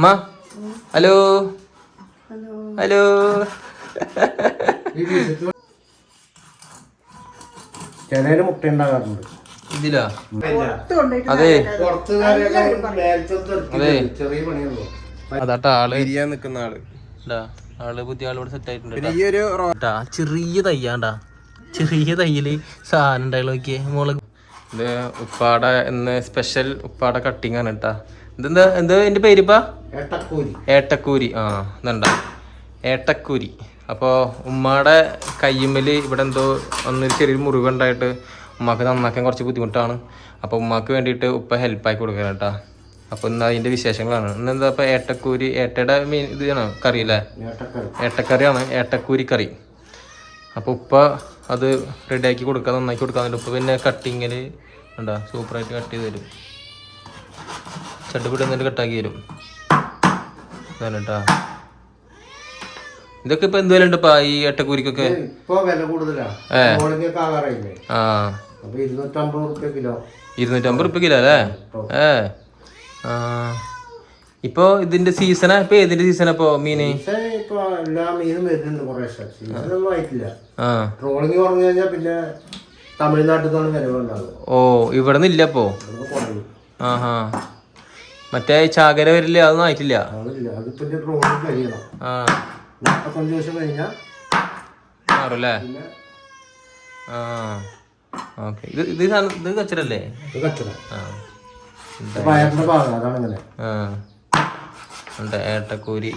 അമ്മ hello hello. ചിലര് മുട്ട ഉണ്ടാകാറുണ്ട് ഇതിലാ. അതെ അതെ അതാട്ടാ ആള് ഇരിയാൻ നിക്കുന്ന ആള് പുതിയ ആളോട് സെറ്റ് ആയിട്ടുണ്ട്. ചെറിയ തയ്യാണ്ടാ, ചെറിയ തയ്യല് സാധനം ഉണ്ടായാലും നോക്കിയേ മുളക്. ഇത് ഉപ്പാടെ ഇന്ന് സ്പെഷ്യൽ ഉപ്പാടെ കട്ടിങ് ആണ് കേട്ടാ. ഇതെന്താ എന്താ എന്റെ പേരിപ്പാ? ഏട്ടക്കൂരി. ആ ഇതെന്താ ഏട്ടക്കൂരി. അപ്പോൾ ഉമ്മയുടെ കയ്യുമ്മല് ഇവിടെ എന്തോ ഒന്നൊരു ചെറിയൊരു മുറിവുണ്ടായിട്ട് ഉമ്മാക്ക് നന്നാക്കാൻ കുറച്ച് ബുദ്ധിമുട്ടാണ്. അപ്പോൾ ഉമ്മാക്ക് വേണ്ടിയിട്ട് ഉപ്പ ഹെൽപ്പാക്കി കൊടുക്കണം കേട്ടാ. അപ്പോൾ ഇന്ന് അതിൻ്റെ വിശേഷങ്ങളാണ്. ഇന്ന് എന്താ ഇപ്പോൾ ഏട്ടക്കൂരി, ഏട്ടയുടെ മീൻ ഇതാണോ കറി അല്ലേ? ഏട്ടക്കറിയാണ്, ഏട്ടക്കൂരി കറി. അപ്പോൾ ഉപ്പ അത് റെഡിയാക്കി കൊടുക്കുക, നന്നാക്കി കൊടുക്കാറുണ്ട്. ഉപ്പ പിന്നെ കട്ടിങ്ങിൽ എന്താ സൂപ്പറായിട്ട് കട്ട് ചെയ്ത് തരും. ചട്ടുപിടി എന്നിട്ട് കട്ടാക്കി തരും. അതാണ് കേട്ടാ. ഇതൊക്കെ ഇപ്പൊ എന്ത് വില ഉണ്ട് ഈ ഏട്ടക്കൂരിക്കൊക്കെ? വില കൂടുതലാണ്. 250 റുപ്യ കിലോ അല്ലേ? ഇപ്പൊ ഇതിന്റെ സീസണാ? ഇപ്പൊ ഏതിന്റെ സീസണാ ഇപ്പൊ മീന്? എല്ലാ മീനും വരുന്നുണ്ട്. സീസണൊന്നും ആയിട്ടില്ല. ട്രോളിങ് പറഞ്ഞു കഴിഞ്ഞാൽ പിന്നെ തമിഴ്നാട്ടിൽ നിന്നാണ് വിലവുണ്ടാകുക. ഓ ഇവിടെ നിന്നില്ല അപ്പൊ? ആഹാ. മറ്റേ ചാകര വരില്ല, അതൊന്നും ആയിട്ടില്ല. മാറൂല്ലേ? ഓക്കെ. ഇത് കച്ചറല്ലേ? ഏട്ടക്കൂരി.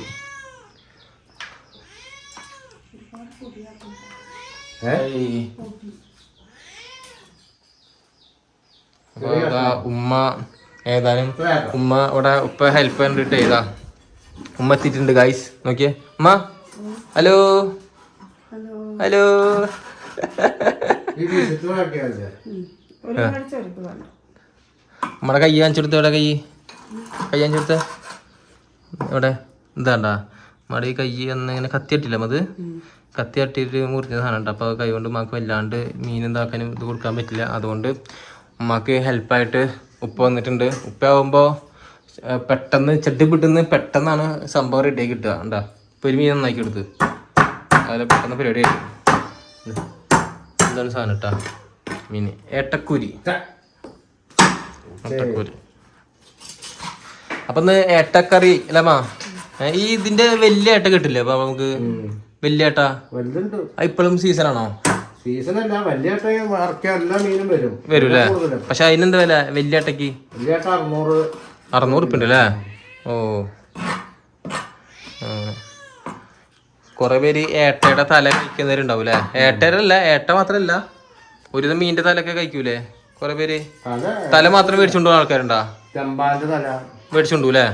ഉമ്മ ഏതായാലും ഉമ്മ ഇവിടെ ഉപ്പ ഹെൽപ്പ് കണ്ടിട്ട് ചെയ്താ ഉമ്മ എത്തിയിട്ടുണ്ട് ഗൈസ്. നോക്കിയേ ഉമ്മ. Hello hello. നമ്മടെ കൈ കാണിച്ചെടുത്ത്. എവിടെ കൈ കാണിച്ചെടുത്ത? ഇവിടെ എന്താണ്ടാ നമ്മുടെ ഈ കൈ ഒന്ന് ഇങ്ങനെ കത്തിയട്ടില്ല, അത് കത്തി തട്ടിയിട്ട് മുറിഞ്ഞ സാധനം ഉണ്ട്. അപ്പോൾ കൈ കൊണ്ട് ഉമ്മാക്ക് വല്ലാണ്ട് മീൻ എന്താക്കാനും ഇത് കൊടുക്കാൻ പറ്റില്ല. അതുകൊണ്ട് ഉമ്മാക്ക് ഹെൽപ്പായിട്ട് ഉപ്പ വന്നിട്ടുണ്ട്. ഉപ്പ ആവുമ്പോൾ പെട്ടെന്ന് ചട്ടിപ്പിട്ടുന്ന് പെട്ടെന്നാണ് സംഭവം റെഡിയാക്കി കിട്ടുക. ഉണ്ടാ ഇപ്പോൾ ഒരു മീൻ നന്നാക്കി എടുത്ത് അതിൽ പെട്ടെന്ന് പരിപാടി ആയിട്ട്. എന്താണ് സാധനം കേട്ടാ മീൻ? ഏട്ടക്കൂരി. ഏട്ടക്കൂരി. അപ്പൊ ഇന്ന് ഏട്ടക്കറി അല്ലമ്മാ? ഈ ഇതിന്റെ വലിയ ഏട്ട കിട്ടില്ലേ അപ്പൊ നമുക്ക്? വലിയ ഏട്ട ഇപ്പോഴും സീസണാണോ? വരൂല്ലേ? പക്ഷെ അതിനെന്താ വില വലിയ ഏട്ടക്ക്? 600 ഉറുപ്പ്യ ഉണ്ട് അല്ലേ? ഓ കൊറേ പേര് ഏട്ടയുടെ തല കഴിക്കുന്നവരുണ്ടാവും അല്ലേ? ഏട്ടയുടെ അല്ല, ഏട്ട മാത്രല്ല ഒരുവിധം മീനിന്റെ തലയൊക്കെ കഴിക്കൂലേ കൊറേ പേര്? തല മാത്രം മേടിച്ചോണ്ടു പോകുന്ന ആൾക്കാരുണ്ടാ? മേടിച്ചോണ്ടൂല്ലേ?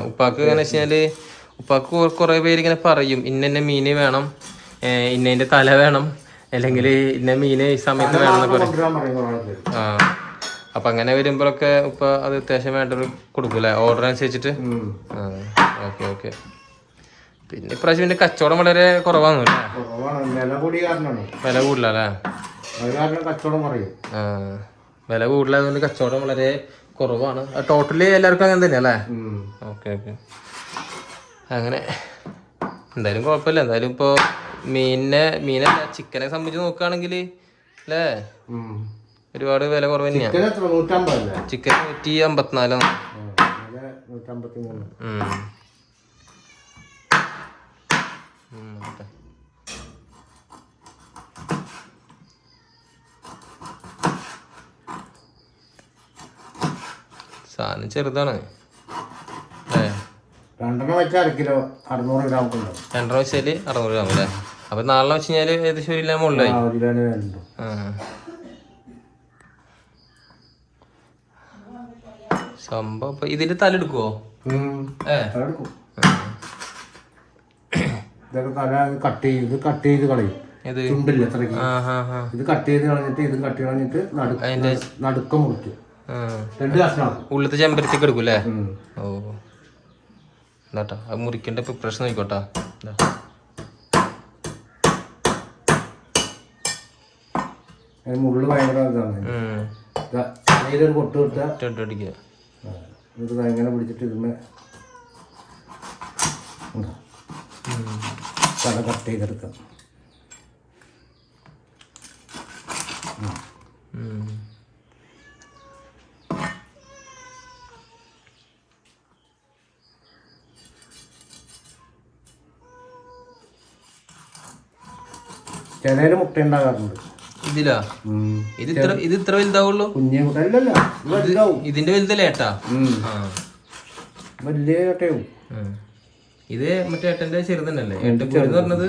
ഉപ്പാക്ക് എങ്ങനെ വെച്ചാല് ഉപ്പാക്ക് കൊറേ പേര് ഇങ്ങനെ പറയും ഇന്ന മീന് വേണം, ഇന്നതിന്റെ തല വേണം, അല്ലെങ്കിൽ ഇന്ന മീന് ഈ സമയത്ത് വേണം എന്നൊക്കെ പറയും. അപ്പൊ അങ്ങനെ വരുമ്പോഴൊക്കെ ഉപ്പ അത് അത്യാവശ്യം വേണ്ടത് കൊടുക്കൂലേ ഓർഡർ അനുസരിച്ചിട്ട്? Okay okay. പിന്നെ ഇപ്രാവശ്യം പിന്നെ കച്ചവടം വളരെ കുറവാണ്. വില കൂടുതലല്ലേ? വില കൂടുതലായതുകൊണ്ട് കച്ചവടം വളരെ കുറവാണ്. ടോട്ടലി എല്ലാവർക്കും അങ്ങനെ തന്നെ അല്ലേ? Okay okay. അങ്ങനെ എന്തായാലും കുഴപ്പമില്ല. എന്തായാലും ഇപ്പോൾ മീനല്ല ചിക്കനെ സംബന്ധിച്ച് നോക്കുകയാണെങ്കിൽ അല്ലേ ഒരുപാട് വില കുറവ് തന്നെയാണ്. ചിക്കൻ 154. സാധനം ചെറുതാണ്. 2 വെച്ചാൽ 600 ഗ്രാം 2 വെച്ചാല് 600 ഗ്രാം അല്ലേ? അപ്പൊ നാളെ വെച്ച് കഴിഞ്ഞാല് ഏകദേശം 1 കിലോ മുകളിലായി. സംഭവം ഇപ്പൊ ഇതിന്റെ തല എടുക്കുവോ? കട്ട് ചെയ്ത് കളയും. ചുണ്ടില്ല ഇത് കട്ട് ചെയ്ത് കളഞ്ഞിട്ട് ഇത് കട്ട് കളഞ്ഞിട്ട് നടുക്കം മുറിക്കും. 2 കഷ്ണം ഉള്ളത്തെ ചെമ്പരത്തേക്ക് എടുക്കൂല്ലേ? ഓ എന്താട്ടാ അത് മുറിക്കേണ്ട പ്രിപ്പറേഷൻ നോക്കോട്ടാ. മുള്ളു ഭയങ്കര ഇതാണ്. അതിലൊരു പൊട്ട് കൊടുത്താൽ അടിക്കുക. ഇത് ഇങ്ങനെ പിടിച്ചിട്ട് ഇതിന് കട കട്ട് ചെയ്തെടുക്കാം. ചിലര് മുട്ട ഉണ്ടാകാറുണ്ട് ഇതിലാ. ഇത് ഇത്ര വലുതാവുള്ളൂ. കുഞ്ഞേ മുട്ട അല്ലല്ലോ, ഇതിന്റെ വലുതല്ലേ ഏട്ടാ? വലിയ ഏട്ടയാവും. ഇത് മറ്റേ ഏട്ടന്റെ ചെറുതന്നല്ലേ? ഏട്ടപ്പൂരി എന്ന് പറഞ്ഞത്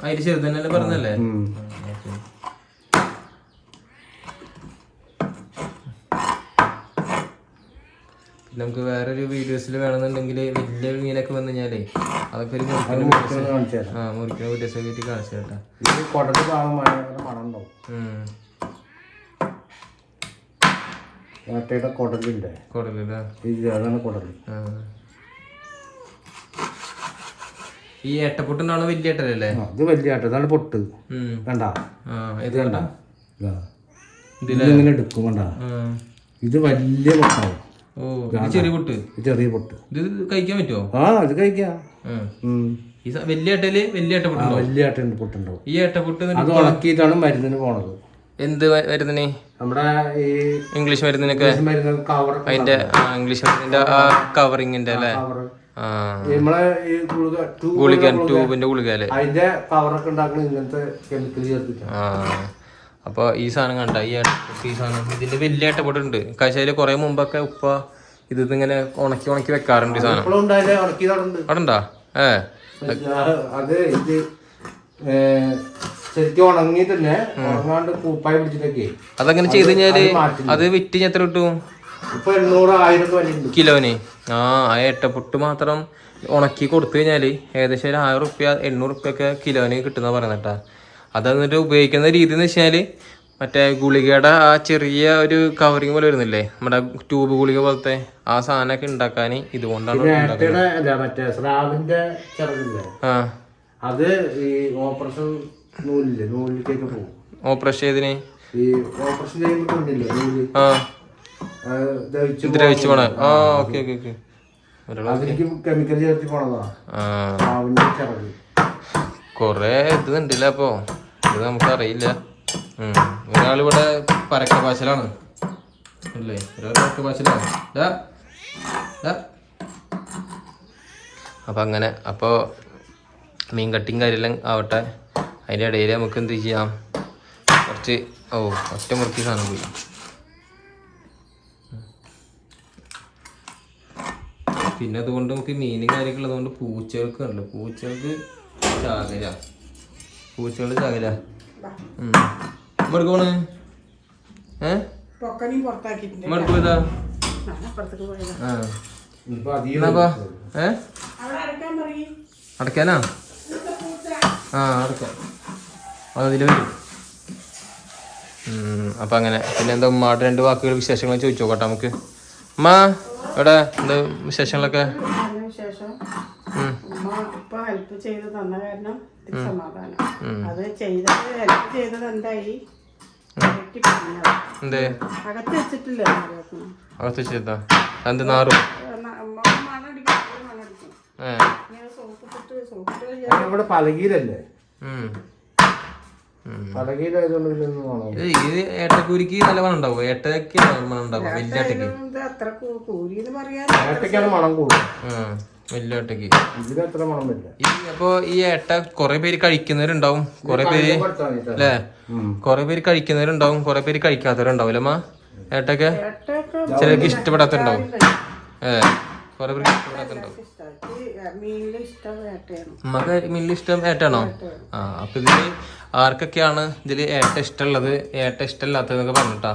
അതിന് ചെറുതന്നെ പറഞ്ഞല്ലേ? നമുക്ക് വേറൊരു വീഡിയോസിൽ വേണമെന്നുണ്ടെങ്കിൽ വലിയ മീനൊക്കെ വന്നു കഴിഞ്ഞാലേ അതൊക്കെ ഒരു മുറിക്കുന്ന വീഡിയോസ് ഒക്കെ കാണിച്ചു കേട്ടാ. ഈ ഏട്ടപ്പൊട്ടുണ്ടാണോ? വലിയ ഏട്ടല്ലേ? ഇത് വലിയ ഏട്ട, ഇതാണ് പൊട്ട്. കണ്ടാ ഇത് കണ്ട ഇതിങ്ങനെ എടുക്കും. കണ്ടാ ഇത് വലിയ പൊട്ടാവും. ചെറിയ പൊട്ട്. ചെറിയ പൊട്ട് ഇത് കഴിക്കാൻ പറ്റുമോ? ഇത് കഴിക്കാം. വലിയ ഏട്ടല് വലിയ ഏട്ടപ്പൊട്ടുണ്ടോ? വലിയ ഏട്ട പൊട്ടുണ്ടാവും. ഈ ഏട്ടപ്പൊട്ട് അത് ഉണക്കിയിട്ടാണ് മരുന്നിന് പോണത്. എന്ത് മരുന്നിന്? നമ്മുടെ ഈ ഇംഗ്ലീഷ് മരുന്നിനൊക്കെ അതിന്റെ ഇംഗ്ലീഷ് മരുന്നിന്റെ ആ കവറിങ്ങിന്റെ അല്ലേ? നമ്മളെ ഈ ഗുളിക ട്യൂബിന്റെ ഗുളിക അല്ലേ? അതിന്റെ കവറൊക്കെ ഉണ്ടാക്കുന്ന ഇങ്ങനത്തെ കെമിക്കൽ ചേർത്തിട്ടാണ്. അപ്പൊ ഈ സാധനം കണ്ട ഈ സാധനം ഇതിന്റെ വലിയ ഏട്ടപ്പൊട്ടുണ്ട്. കാശാല് കുറെ മുമ്പൊക്കെ ഉപ്പ ഇത് ഇങ്ങനെ ഉണക്കി ഉണക്കി വെക്കാറുണ്ട്. ഈ സാധനം അവിടെ ഉണ്ടാ? അത് ഇത് ശരിക്കും ഉണങ്ങി തന്നെ ഉണങ്ങാണ്ട് പൂപ്പായി പിടിച്ചിട്ടൊക്കെ അതങ്ങനെ ചെയ്ത് കഴിഞ്ഞാല് അത് വിറ്റ് എത്ര കിട്ടും? ഇപ്പൊ 800-1000 കിലോന്. ആ ഏട്ടപ്പൊട്ട് മാത്രം ഉണക്കി കൊടുത്തു കഴിഞ്ഞാല് ഏകദേശം ഒരു 1000 റുപ്യ 800 റുപ്യൊക്കെ കിലോന് കിട്ടുന്ന പറയുന്നേട്ടാ. അത് എന്നിട്ട് ഉപയോഗിക്കുന്ന രീതി എന്ന് വെച്ചാല് മറ്റേ ഗുളികയുടെ ആ ചെറിയ ഒരു കവറിങ് പോലെ വരുന്നില്ലേ, നമ്മുടെ ട്യൂബ് ഗുളിക പോലത്തെ ആ സാധനമൊക്കെ ഉണ്ടാക്കാൻ ഇതുകൊണ്ടാണ്. അത് ഈ ഓപ്പറേഷൻ നൂലിലേക്ക് പോകും. ഓപ്പറേഷൻ ചെയ്തിന് ഓപ്പറേഷൻ ചെയ്യുമ്പോൾ ദ്രവിച്ചു പോണ. ആ ഓക്കെ ഓക്കെ ഓക്കെ. കെമിക്കൽ ചേർത്തി പോണതാ. കൊറേ ഇത് ഉണ്ടല്ല. അപ്പൊ ഇത് നമുക്കറിയില്ല. ഒരാളിവിടെ പരക്ക ഭാഷയിലാണ് അല്ലേ? ഒരാൾ പരക്ക ഭാഷയിലാണ്. അപ്പൊ അങ്ങനെ അപ്പൊ മീൻ കട്ടിങ് കാര്യമെല്ലാം ആവട്ടെ. അതിൻ്റെ ഇടയിൽ നമുക്ക് എന്ത് ചെയ്യാം, കുറച്ച് ഒറ്റ മുറുക്കി സാധനം പോയി. പിന്നെ അതുകൊണ്ട് നമുക്ക് മീനും കാര്യങ്ങളും അതുകൊണ്ട് പൂച്ചകൾക്ക് ഉണ്ടല്ലോ, പൂച്ചകൾക്ക് ചാകര, പൂച്ചകളുടെ ചാകര. ഇവിടെ പോണ് പോയതാ? അടക്കാനാ? അടക്കാം. അതിൽ വരും. അപ്പം അങ്ങനെ. പിന്നെ എന്താ ഉമ്മാടെ 2 വാക്കുകൾ വിശേഷങ്ങൾ ചോദിച്ചു നോക്കട്ടെ നമുക്ക്. ഉമ്മ എവിടെ എന്താ വിശേഷങ്ങളൊക്കെ? എന്തേ അകത്ത് വെച്ചിട്ടാ? എന്ത് നാറും? ഇവിടെ പലകീരല്ലേ? ഇത് ഏട്ടക്കൂരിക്ക് നല്ല മണം ഉണ്ടാവും. ഏട്ടയ്ക്ക് മണം ഉണ്ടാവും. വലിയ ഏട്ടയ്ക്ക് മണം കൂടും. വലിയ ഏട്ടയ്ക്ക്. അപ്പൊ ഈ ഏട്ട കൊറേ പേര് കഴിക്കുന്നവരുണ്ടാവും, കൊറേ പേര് അല്ലേ? കൊറേ പേര് കഴിക്കുന്നവരുണ്ടാവും, കൊറേ പേര് കഴിക്കാത്തവരുണ്ടാവും അമ്മ. ഏട്ടൊക്കെ ചിലർക്ക് ഇഷ്ടപ്പെടാത്തുണ്ടാവും. കൊറേ പേർക്ക് ഇഷ്ടപ്പെടാത്തുണ്ടാവും. നമുക്ക് മീനിൽ ഇഷ്ടം ഏട്ടാണോ? അപ്പൊ ഇതില് ആർക്കൊക്കെയാണ് ഇതില് ഏട്ട ഇഷ്ടമുള്ളത്, ഏട്ട ഇഷ്ടമില്ലാത്തതെന്നൊക്കെ പറഞ്ഞിട്ടാ.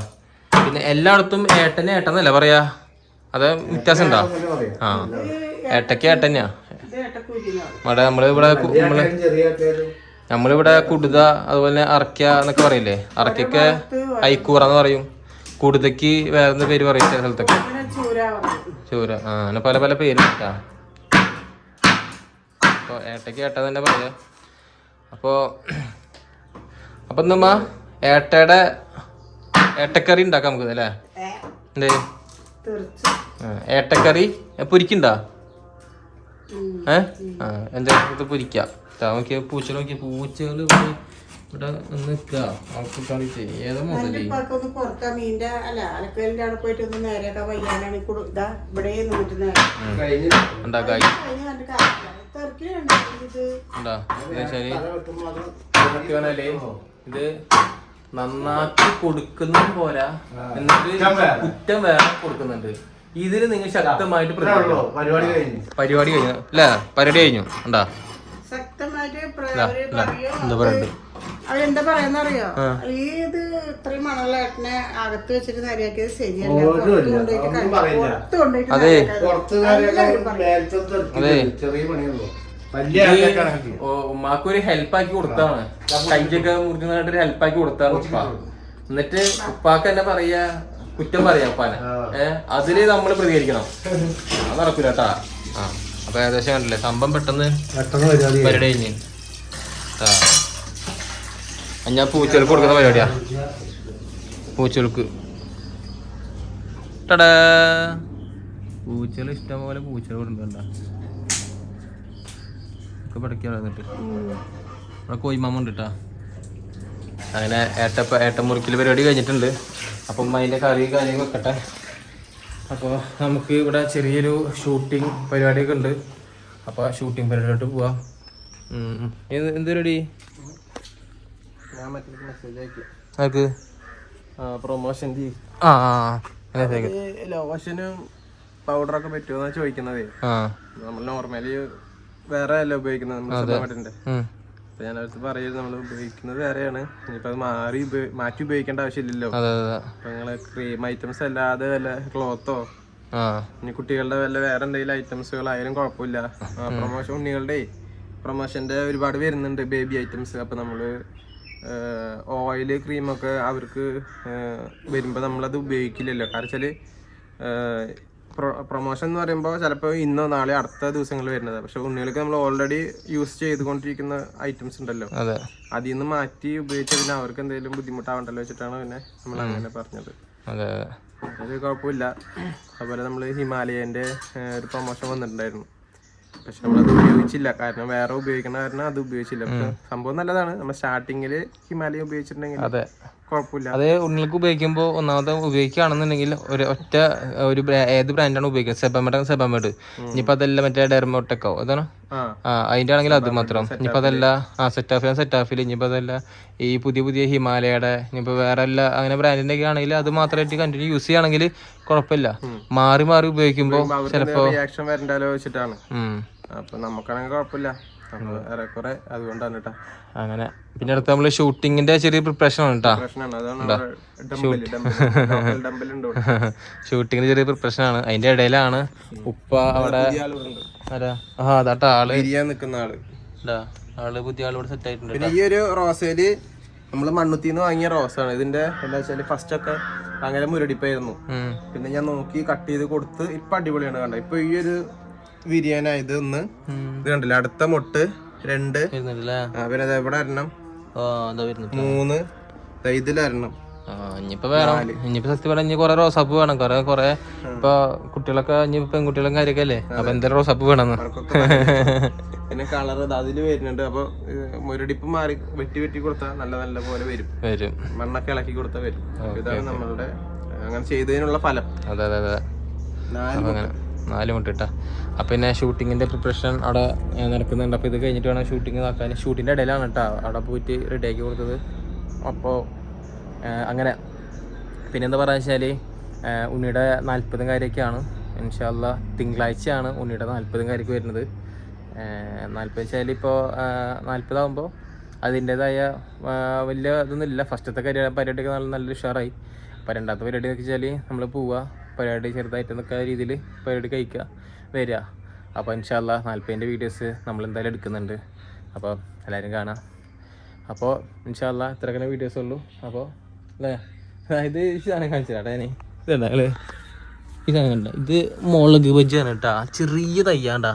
പിന്നെ എല്ലായിടത്തും ഏട്ടന് ഏട്ടന്നല്ല പറയാ, അത് വ്യത്യാസം ഉണ്ടോ? ഏട്ടയ്ക്ക് ഏട്ടന്നെയാ. നമ്മളിവിടെ കുടുത അതുപോലെ അറക്ക എന്നൊക്കെ പറയില്ലേ. അറക്കൊക്കെ ഐക്കൂറന്ന് പറയും. കുടുതയ്ക്ക് വേറെ പേര് പറയും ചില സ്ഥലത്തൊക്കെ. ചൂര. അങ്ങനെ പല പല പേര്. അപ്പൊ ഏട്ടയ്ക്ക് ഏട്ട തന്നെ പറയാ. അപ്പൊ നമ്മ ഏട്ടയുടെ ഏട്ടക്കറി ഉണ്ടാക്കാം നമുക്ക് അല്ലേ? എന്തേ ഏട്ടക്കറി പൊരിക്കണ്ടാ? എന്താ ഇത് പൊരിക്കാം. നോക്കിയ പൂച്ചകൾ നോക്കിയ പൂച്ചകൾ ഇവിടെ നിൽക്കുക. ഏതാ മുതലേ ഉണ്ടാക്കായി ഇത് നന്നാക്കി കൊടുക്കുന്ന പോരാ, എന്നിട്ട് കുറ്റം വേറെ കൊടുക്കുന്നുണ്ട്. ഇതില് നിങ്ങൾ ശക്തമായിട്ട് പരിപാടി കഴിഞ്ഞു അല്ലേ? പരിപാടി കഴിഞ്ഞു ഉണ്ടാ എന്താ പറയണ്ട്? അവരെന്താ പറയാന്നറിയോ, ഇത് ഇത്രയും മണലേട്ടനെ അകത്ത് വെച്ചിട്ട് നേരെയാക്കിയത് ശരിയല്ല. അതെ ഉമ്മാക്കൊരു ഹെൽപ്പാക്കി കൊടുത്താണ്, കൈക്കൊക്കെ മുറിഞ്ഞായിട്ടൊരു ഹെൽപ്പാക്കി കൊടുത്താണ് ഉപ്പ. എന്നിട്ട് ഉപ്പാക്ക് തന്നെ പറയാ, കുറ്റം പറയാ ഉപ്പാനെ. അതില് നമ്മള് പ്രതികരിക്കണം. അത് നടക്കൂല കേട്ടാ. അപ്പൊ ഏകദേശം കണ്ടില്ലേ സംഭവം പെട്ടെന്ന് പരിപാടി കഴിഞ്ഞ്. ഞാൻ പൂച്ചകൾക്ക് കൊടുക്കുന്ന പരിപാടിയാ. പൂച്ചകൾക്ക് ടടാ പൂച്ചകൾ ഇഷ്ടം പോലെ പൂച്ചകൾ കൊടുക്കണ്ട ഒക്കെ പഠിക്കാൻ എന്നിട്ട് ഇവിടെ കോയിമാമ ഉണ്ട് കേട്ടാ. അങ്ങനെ ഏട്ടമുറിക്കൽ പരിപാടി കഴിഞ്ഞിട്ടുണ്ട്. അപ്പം അതിൻ്റെ കറി കാര്യം വെക്കട്ടെ. അപ്പോൾ നമുക്ക് ഇവിടെ ചെറിയൊരു ഷൂട്ടിങ് പരിപാടിയൊക്കെ ഉണ്ട്. അപ്പോൾ ഷൂട്ടിങ് പരിപാടിയോട്ട് പോവാം. എന്ത് പരിപാടി? ഞാൻ മറ്റേ മെസ്സേജ് അയക്കും. ആർക്ക്? പ്രൊമോഷൻ ലോഷനും പൗഡറൊക്കെ പറ്റുമോ ചോദിക്കുന്നതേ. നമ്മൾ നോർമലി വേറെ അല്ല ഉപയോഗിക്കുന്നത്, നമ്മുടെ അപ്പൊ ഞാൻ അടുത്ത് പറയുന്നത് നമ്മൾ ഉപയോഗിക്കുന്നത് വേറെയാണ്. ഇനിയിപ്പോ അത് മാറ്റി ഉപയോഗിക്കേണ്ട ആവശ്യമില്ലല്ലോ. അപ്പൊ നിങ്ങള് ക്രീം ഐറ്റംസ് അല്ലാതെ വല്ല ക്ലോത്തോ ഇനി കുട്ടികളുടെ വല്ല വേറെ എന്തെങ്കിലും ഐറ്റംസുകളായാലും കുഴപ്പമില്ല. പ്രൊമോഷൻ ഉണ്ണികളുടെ പ്രൊമോഷന്റെ ഒരുപാട് വരുന്നുണ്ട്, ബേബി ഐറ്റംസ്. അപ്പൊ നമ്മള് ഓയില് ക്രീമൊക്കെ അവർക്ക് വരുമ്പോ നമ്മളത് ഉപയോഗിക്കില്ലല്ലോ. കാരണം വെച്ചാല് പ്രൊമോഷൻ എന്ന് പറയുമ്പോൾ ചിലപ്പോൾ ഇന്നോ നാളെ അടുത്ത ദിവസങ്ങളിൽ വരുന്നത്. പക്ഷെ ഉണ്ണികൾക്ക് നമ്മൾ ഓൾറെഡി യൂസ് ചെയ്തുകൊണ്ടിരിക്കുന്ന ഐറ്റംസ് ഉണ്ടല്ലോ, അതിൽ നിന്ന് മാറ്റി ഉപയോഗിച്ചാൽ പിന്നെ അവർക്ക് എന്തെങ്കിലും ബുദ്ധിമുട്ടാവണ്ടല്ലോ വെച്ചിട്ടാണ് പിന്നെ നമ്മൾ അങ്ങനെ പറഞ്ഞത്. അത് കുഴപ്പമില്ല. അതുപോലെ നമ്മൾ ഹിമാലയന്റെ ഒരു പ്രൊമോഷൻ വന്നിട്ടുണ്ടായിരുന്നു. പക്ഷെ നമ്മളത് ഉപയോഗിച്ചില്ല, കാരണം വേറെ ഉപയോഗിക്കുന്ന കാരണം അത് ഉപയോഗിച്ചില്ല. പക്ഷെ സംഭവം നല്ലതാണ്. നമ്മൾ സ്റ്റാർട്ടിങ്ങിൽ ഹിമാലയ ഉപയോഗിച്ചിട്ടുണ്ടെങ്കിൽ കുഴപ്പമില്ല. അത് ഉണ്ണികൾക്ക് ഉപയോഗിക്കുമ്പോൾ ഒന്നാമത് ഉപയോഗിക്കുകയാണെന്നുണ്ടെങ്കിൽ ഒരു ഏത് ബ്രാൻഡാണ് ഉപയോഗിക്കുന്നത്, സെബമേഡ്. ഇനിയിപ്പോൾ അതല്ല മറ്റേ ഡെർമോടെക്കോ അതാണ് അതിന്റെ ആണെങ്കിൽ അത് മാത്രം. ഇനിയിപ്പോൾ അതല്ല സെറ്റാഫിൽ ഇനിയിപ്പോൾ അതല്ല ഈ പുതിയ ഹിമാലയയുടെ ഇനിയിപ്പോൾ വേറെ എല്ലാ അങ്ങനെ ബ്രാൻഡിന്റെ ഒക്കെ ആണെങ്കിൽ അത് മാത്രമായിട്ട് കണ്ടിന്യൂ യൂസ് ചെയ്യുകയാണെങ്കിൽ കുഴപ്പമില്ല. മാറി ഉപയോഗിക്കുമ്പോൾ ചിലപ്പോൾ റിയാക്ഷൻ വരണ്ടല്ലോ വെച്ചിട്ടാണ്. അപ്പൊ നമുക്കാണെങ്കിൽ കുഴപ്പമില്ല, ഏറെക്കുറെ അതുകൊണ്ടാണ് കേട്ടോ. അങ്ങനെ പിന്നെ അടുത്ത് നമ്മള് ഷൂട്ടിങ്ങിന്റെ ചെറിയ പ്രിപ്പറേഷൻ ആണ് കേട്ടോ. ഷൂട്ടിങ്ങിന്റെ ചെറിയ പ്രിപ്പറേഷൻ ആണ്. അതിന്റെ ഇടയിലാണ് ഉപ്പ അവിടെ അതാട്ടാ ആള് നിൽക്കുന്ന ആള് പുതിയ ആളോട് സെറ്റ് ആയിട്ടുണ്ട്. പിന്നെ ഈ ഒരു റോസയില് നമ്മള് മണ്ണുത്തിന്ന് വാങ്ങിയ റോസാണ്. ഇതിന്റെ എന്താ വെച്ചാല് ഫസ്റ്റ് ഒക്കെ അങ്ങനെ മുരടിപ്പായിരുന്നു. പിന്നെ ഞാൻ നോക്കി കട്ട് ചെയ്ത് കൊടുത്ത് ഇപ്പൊ അടിപൊളിയാണ് കണ്ട. ഇപ്പൊ ഈ ഒരു ബിരിയാണി ഇത് കണ്ടില്ല, അടുത്ത മൊട്ട് 2 പിന്നെ ഇവിടെ ഒരെണ്ണം 3 ഇതിലൊരെണ്ണം. ഇനിയിപ്പോ വേണം. ഇനിയിപ്പോ സത്യം പറഞ്ഞാൽ ഇനി കൊറേ റോസാപ്പ് വേണം. കൊറേ ഇപ്പൊ കുട്ടികളൊക്കെ ഇനി പെൺകുട്ടികളും കാര്യമൊക്കെ അല്ലേ. അപ്പൊ എന്തായാലും റോസാപ്പ് വേണം. പിന്നെ കളർ അതില് വരുന്നുണ്ട്. അപ്പൊ മുരടിപ്പ് മാറി വെട്ടി കൊടുത്താൽ നല്ല പോലെ വരും. മണ്ണൊക്കെ ഇളക്കി കൊടുത്താൽ വരും. ഇതാണ് നമ്മളുടെ അങ്ങനെ ചെയ്തതിനുള്ള ഫലം. അതെ 4 മുട്ട ഇട്ടാ. അപ്പം പിന്നെ ഷൂട്ടിങ്ങിൻ്റെ പ്രിപ്പറേഷൻ അവിടെ നടക്കുന്നുണ്ട്. അപ്പോൾ ഇത് കഴിഞ്ഞിട്ട് വേണം ഷൂട്ടിങ് നോക്കാൻ. ഷൂട്ടിൻ്റെ ഇടയിലാണ് കേട്ടോ അവിടെ പോയിട്ട് റെഡിയാക്കി കൊടുത്തത്. അപ്പോൾ അങ്ങനെ പിന്നെ എന്താ പറയുക വെച്ചാൽ ഉണ്ണിയുടെ 40 കാര്യമൊക്കെയാണ്. ഇൻഷാ അല്ലാഹ് തിങ്കളാഴ്ചയാണ് ഉണ്ണിയുടെ 40 കാര്യമൊക്കെ വരുന്നത്. 40 വെച്ചാൽ ഇപ്പോൾ 40 ആകുമ്പോൾ അതിൻ്റേതായ വലിയ ഇതൊന്നും ഇല്ല. ഫസ്റ്റത്തെ പരിപാടിയൊക്കെ നല്ലൊരു ഉഷാറായി. അപ്പോൾ രണ്ടാമത്തെ പരിപാടി എന്ന് വെച്ചാൽ നമ്മൾ പോവുക, പരിപാടി ചെറുതായിട്ട് നിൽക്കുന്ന രീതിയിൽ പരിപാടി കഴിക്കുക, വരിക. അപ്പോൾ ഇൻഷാ അല്ലാഹ് 40ൻ്റെ വീഡിയോസ് നമ്മളെന്തായാലും എടുക്കുന്നുണ്ട്. അപ്പോൾ എല്ലാവരും കാണാം. അപ്പോൾ ഇൻഷാ അല്ലാഹ് ഇത്രയൊക്കെ വീഡിയോസ് ഉള്ളൂ. അപ്പോൾ അല്ലേ ഇത് സാധനം കാണിച്ചാട്ടാ ഞാൻ ഇതെന്താ ഈ സാധനം കണ്ട, ഇത് മുളക് ബജിയാണ് കേട്ടാ. ചെറിയ തയ്യാണ്ടാ,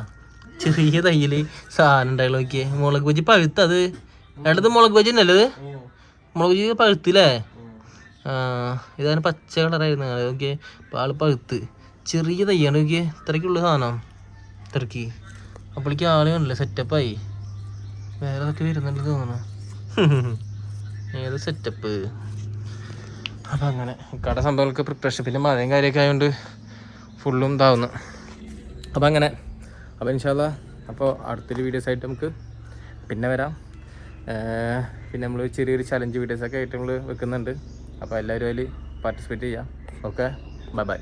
ചെറിയ തയ്യിൽ സാധനം ഉണ്ടായാലും നോക്കിയേ. മുളക് ബജി പഴുത്തത്. വേണ്ടത് മുളക് ബജി ഉണ്ടല്ലോ. ഇത് മുളക് ബജി പഴുത്തില്ലേ? ഇതാണ് പച്ച കളറായിരുന്നു ഓക്കെ. അപ്പോൾ ആൾ പഴുത്ത് ചെറിയ തയ്യാണ് ഓക്കെ. ഇത്രയ്ക്കുള്ള സാധനം ഇത്രയ്ക്ക്. അപ്പോഴേക്ക് ആൾ കണ്ടില്ല സെറ്റപ്പായി. വേറെ ഇതൊക്കെ വരുന്നുണ്ട് തോന്നണം. ഏത് സെറ്റപ്പ്. അപ്പം അങ്ങനെ കട സംഭവങ്ങൾക്ക് പ്രിപ്പറേഷൻ, പിന്നെ മഴയും കാര്യമൊക്കെ ആയതുകൊണ്ട് ഫുള്ളും ഇതാവുന്നു. അപ്പം അങ്ങനെ അപ്പോൾ ഇൻഷാ അല്ലാ അപ്പോൾ അടുത്തൊരു വീഡിയോസായിട്ട് നമുക്ക് പിന്നെ വരാം. പിന്നെ നമ്മൾ ചെറിയൊരു ചലഞ്ച് വീഡിയോസൊക്കെ ആയിട്ട് നമ്മൾ വെക്കുന്നുണ്ട്. അപ്പോൾ എല്ലാവരും അതിൽ പാർട്ടിസിപ്പേറ്റ് ചെയ്യാം. Okay, bye bye.